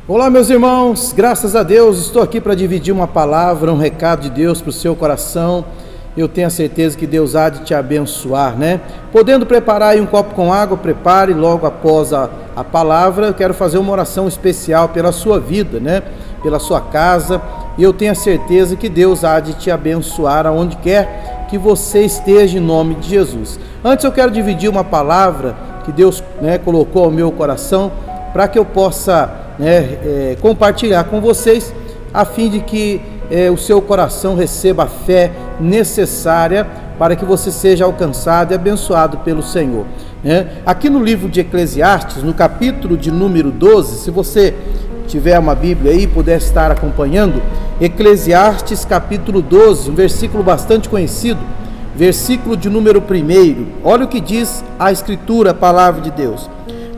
Olá, meus irmãos, graças a Deus estou aqui para dividir uma palavra, um recado de Deus para o seu coração. Eu tenho a certeza que Deus há de te abençoar, né? Podendo preparar aí um copo com água, prepare. Logo após a palavra, eu quero fazer uma oração especial pela sua vida, né? Pela sua casa, e eu tenho a certeza que Deus há de te abençoar aonde quer que você esteja, em nome de Jesus. Antes eu quero dividir uma palavra que Deus, colocou ao meu coração, para que eu possa compartilhar com vocês, a fim de que o seu coração receba a fé necessária para que você seja alcançado e abençoado pelo Senhor. Aqui no livro de Eclesiastes, no capítulo de número 12, se você tiver uma Bíblia aí, puder estar acompanhando, Eclesiastes capítulo 12, um versículo bastante conhecido, versículo de número 1, olha o que diz a Escritura, a palavra de Deus.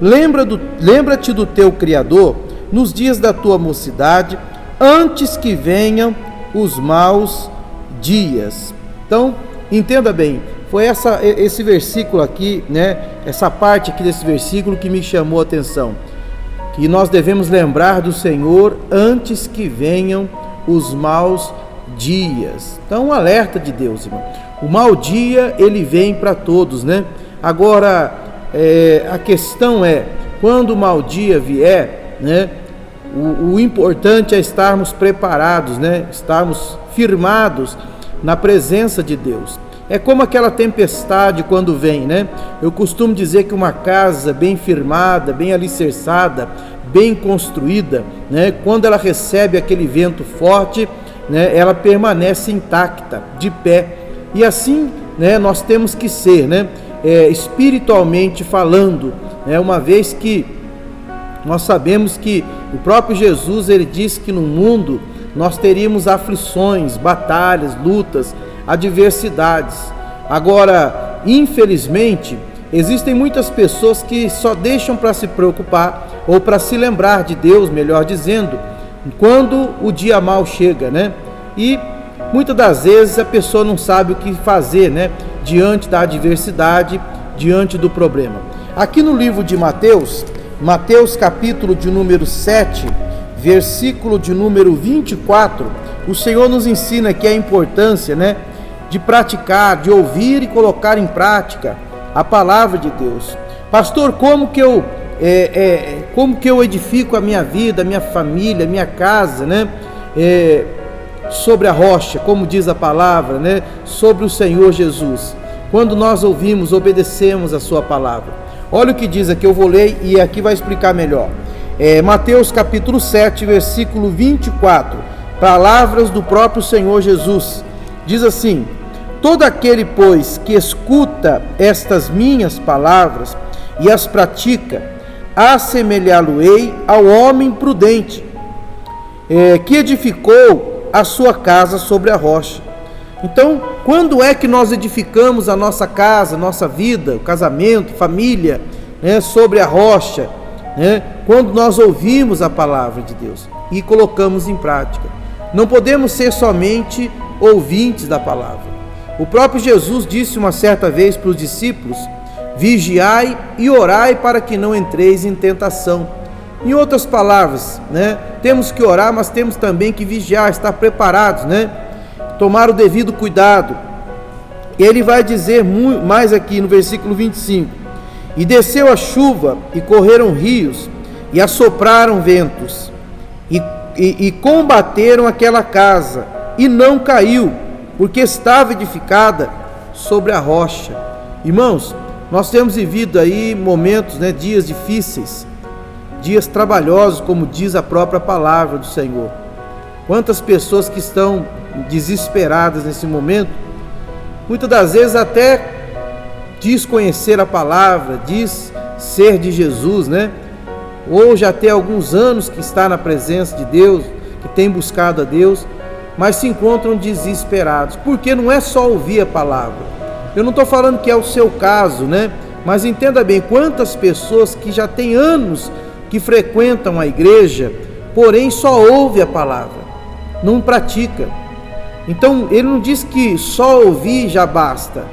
Lembra-te do teu Criador nos dias da tua mocidade, antes que venham os maus dias. Então, entenda bem, foi esse versículo aqui, essa parte aqui desse versículo que me chamou a atenção, que nós devemos lembrar do Senhor antes que venham os maus dias. Então, um alerta de Deus, irmão. O mau dia, ele vem para todos, Agora, a questão é, quando o mau dia vier, o importante é estarmos preparados, estarmos firmados na presença de Deus. É como aquela tempestade quando vem, Eu costumo dizer que uma casa bem firmada, bem alicerçada, bem construída, quando ela recebe aquele vento forte, ela permanece intacta, de pé. E assim, nós temos que ser, espiritualmente falando, uma vez que nós sabemos que o próprio Jesus, ele disse que no mundo nós teríamos aflições, batalhas, lutas, adversidades. Agora, infelizmente, existem muitas pessoas que só deixam para se preocupar ou para se lembrar de Deus, melhor dizendo, quando o dia mau chega, E muitas das vezes a pessoa não sabe o que fazer, diante da adversidade, diante do problema. Aqui no livro de Mateus capítulo de número 7, versículo de número 24, o Senhor nos ensina que a importância, de praticar, de ouvir e colocar em prática a palavra de Deus. Pastor, como que eu edifico a minha vida, a minha família, a minha casa, sobre a rocha, como diz a palavra, sobre o Senhor Jesus. Quando nós ouvimos, obedecemos a sua palavra. Olha o que diz aqui, eu vou ler e aqui vai explicar melhor. Mateus capítulo 7, versículo 24, palavras do próprio Senhor Jesus. Diz assim: todo aquele, pois, que escuta estas minhas palavras e as pratica, assemelhá-lo-ei ao homem prudente, que edificou a sua casa sobre a rocha. Então, quando é que nós edificamos a nossa casa, nossa vida, o casamento, família, sobre a rocha? Quando nós ouvimos a palavra de Deus e colocamos em prática. Não podemos ser somente ouvintes da palavra. O próprio Jesus disse uma certa vez para os discípulos: vigiai e orai para que não entreis em tentação. Em outras palavras, temos que orar, mas temos também que vigiar, estar preparados, tomar o devido cuidado. Ele vai dizer mais aqui no versículo 25: e desceu a chuva, e correram rios, e assopraram ventos, e combateram aquela casa, e não caiu, porque estava edificada sobre a rocha. Irmãos, nós temos vivido aí momentos, dias difíceis, dias trabalhosos, como diz a própria palavra do Senhor. Quantas pessoas que estão desesperadas nesse momento, muitas das vezes até diz conhecer a palavra, diz ser de Jesus, ou já tem alguns anos que está na presença de Deus, que tem buscado a Deus, mas se encontram desesperados, porque não é só ouvir a palavra. Eu não estou falando que é o seu caso, mas entenda bem, quantas pessoas que já têm anos que frequentam a igreja, porém só ouve a palavra, não pratica. Então, ele não diz que só ouvir já basta.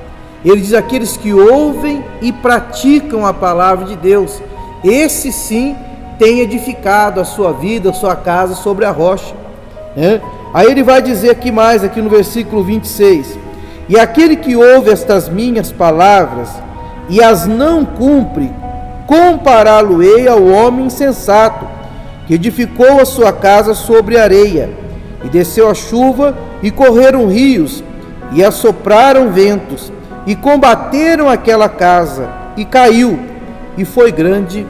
Ele diz aqueles que ouvem e praticam a palavra de Deus. Esses sim tem edificado a sua vida, a sua casa sobre a rocha, né? Aí ele vai dizer aqui mais, aqui no versículo 26, e aquele que ouve estas minhas palavras e as não cumpre, compará-lo-ei ao homem insensato, que edificou a sua casa sobre areia, e desceu a chuva, e correram rios, e assopraram ventos, e combateram aquela casa, e caiu, e foi grande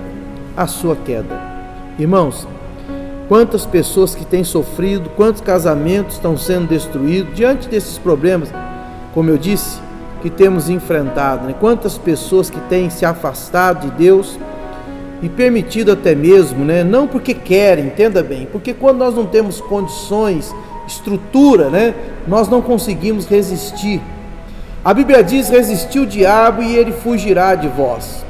a sua queda. Irmãos, quantas pessoas que têm sofrido, quantos casamentos estão sendo destruídos diante desses problemas, como eu disse, que temos enfrentado, né? Quantas pessoas que têm se afastado de Deus e permitido até mesmo, né? Não porque querem, entenda bem, porque quando nós não temos condições, estrutura, né? Nós não conseguimos resistir. A Bíblia diz: resistiu o diabo e ele fugirá de vós.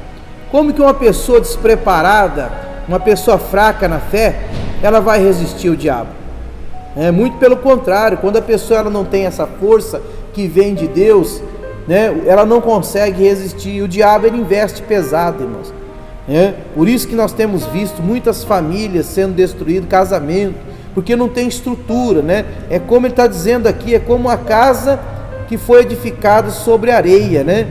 Como que uma pessoa despreparada, uma pessoa fraca na fé, ela vai resistir o diabo? Muito pelo contrário, quando a pessoa ela não tem essa força que vem de Deus, né, ela não consegue resistir. O diabo ele investe pesado, irmãos. Por isso que nós temos visto muitas famílias sendo destruídas, casamento, porque não tem estrutura, né? É como ele está dizendo aqui, é como a casa que foi edificada sobre areia, né?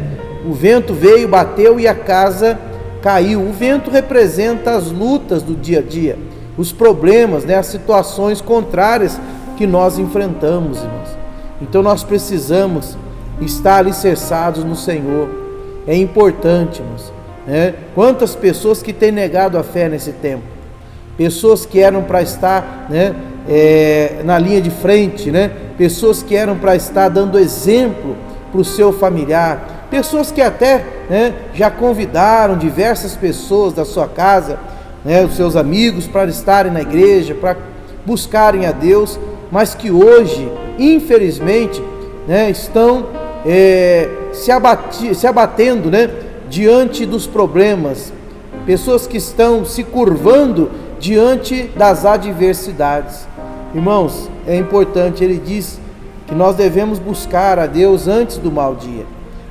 O vento veio, bateu e a casa caiu. O vento representa as lutas do dia a dia, os problemas, né? As situações contrárias que nós enfrentamos, irmãos. Então nós precisamos estar alicerçados no Senhor. É importante, irmãos. Quantas pessoas que têm negado a fé nesse tempo, pessoas que eram para estar, né, na linha de frente, né, pessoas que eram para estar dando exemplo para o seu familiar, pessoas que até, né, já convidaram diversas pessoas da sua casa, né, os seus amigos, para estarem na igreja, para buscarem a Deus, mas que hoje, infelizmente, né, estão se abatendo, né, diante dos problemas, pessoas que estão se curvando diante das adversidades. Irmãos, é importante, ele diz que nós devemos buscar a Deus antes do mau dia,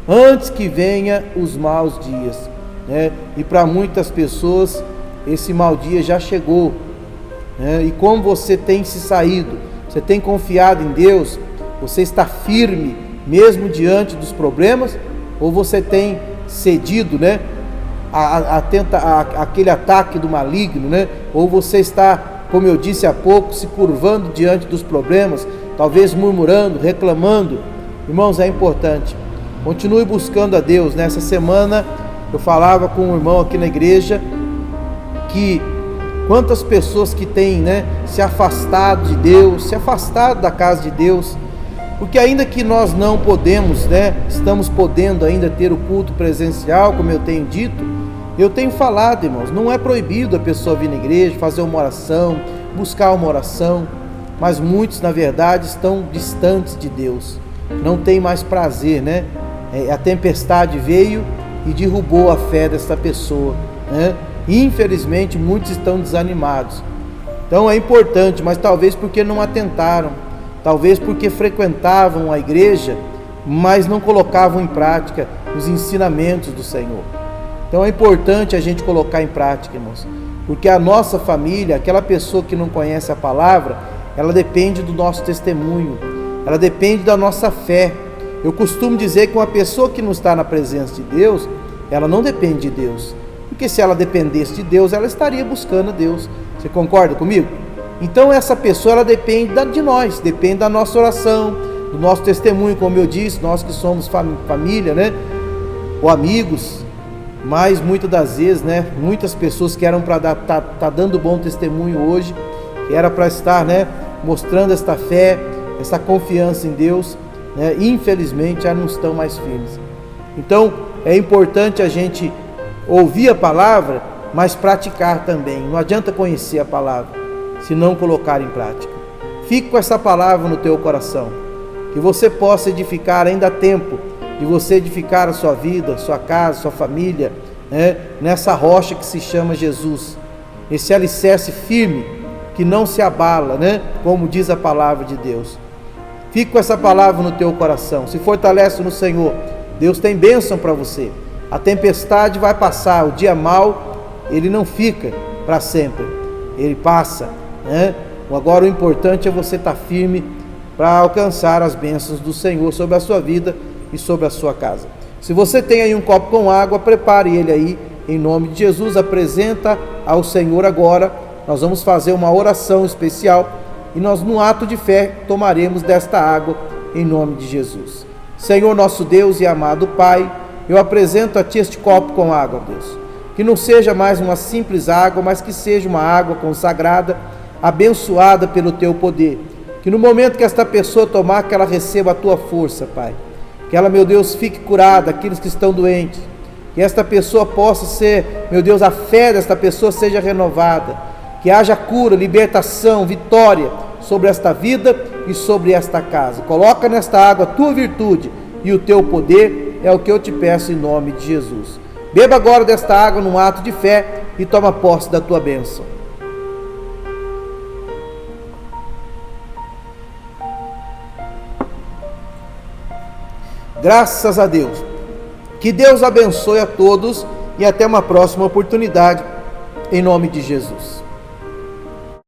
antes que venha os maus dias, né? E para muitas pessoas esse mau dia já chegou, né? E como você tem se saído? Você tem confiado em Deus? Você está firme mesmo diante dos problemas? Ou você tem cedido, né, aquele ataque do maligno, né? Ou você está, como eu disse há pouco, se curvando diante dos problemas, talvez murmurando, reclamando? Irmãos, é importante, continue buscando a Deus. Nessa semana eu falava com um irmão aqui na igreja que quantas pessoas que têm, né, se afastado de Deus, se afastado da casa de Deus, porque ainda que nós não podemos, né, estamos podendo ainda ter o culto presencial, como eu tenho dito, eu tenho falado, irmãos, não é proibido a pessoa vir na igreja, fazer uma oração, buscar uma oração, mas muitos, na verdade, estão distantes de Deus, não tem mais prazer, né? A tempestade veio e derrubou a fé dessa pessoa, né? Infelizmente, muitos estão desanimados. Então é importante, mas talvez porque não atentaram, talvez porque frequentavam a igreja, mas não colocavam em prática os ensinamentos do Senhor. Então é importante a gente colocar em prática, irmãos, porque a nossa família, aquela pessoa que não conhece a palavra, ela depende do nosso testemunho, ela depende da nossa fé. Eu costumo dizer que uma pessoa que não está na presença de Deus, ela não depende de Deus, porque se ela dependesse de Deus, ela estaria buscando a Deus. Você concorda comigo? Então essa pessoa, ela depende de nós, depende da nossa oração, do nosso testemunho, como eu disse, nós que somos família, né, ou amigos, mas muitas das vezes, né, muitas pessoas que eram para tá dando bom testemunho hoje, que era para estar, né, mostrando esta fé, essa confiança em Deus, né, infelizmente já não estão mais firmes. Então é importante a gente ouvir a palavra, mas praticar também. Não adianta conhecer a palavra se não colocar em prática. Fique com essa palavra no teu coração, que você possa edificar. Ainda há tempo de você edificar a sua vida, sua casa, sua família, né, nessa rocha que se chama Jesus, esse alicerce firme que não se abala, né, como diz a palavra de Deus. Fique com essa palavra no teu coração, se fortalece no Senhor. Deus tem bênção para você. A tempestade vai passar, o dia mau ele não fica, para sempre. Ele passa, né? Agora o importante é você estar firme para alcançar as bênçãos do Senhor sobre a sua vida e sobre a sua casa. Se você tem aí um copo com água, prepare ele aí, em nome de Jesus, apresenta ao Senhor agora. Nós vamos fazer uma oração especial e nós, no ato de fé, tomaremos desta água em nome de Jesus. Senhor nosso Deus e amado Pai, eu apresento a Ti este copo com água, Deus. Que não seja mais uma simples água, mas que seja uma água consagrada, abençoada pelo Teu poder. Que no momento que esta pessoa tomar, que ela receba a Tua força, Pai. Que ela, meu Deus, fique curada, aqueles que estão doentes. Que esta pessoa possa ser, meu Deus, a fé desta pessoa seja renovada. Que haja cura, libertação, vitória sobre esta vida e sobre esta casa. Coloca nesta água a Tua virtude e o Teu poder, é o que eu te peço em nome de Jesus. Beba agora desta água num ato de fé e toma posse da Tua bênção. Graças a Deus. Que Deus abençoe a todos e até uma próxima oportunidade, em nome de Jesus.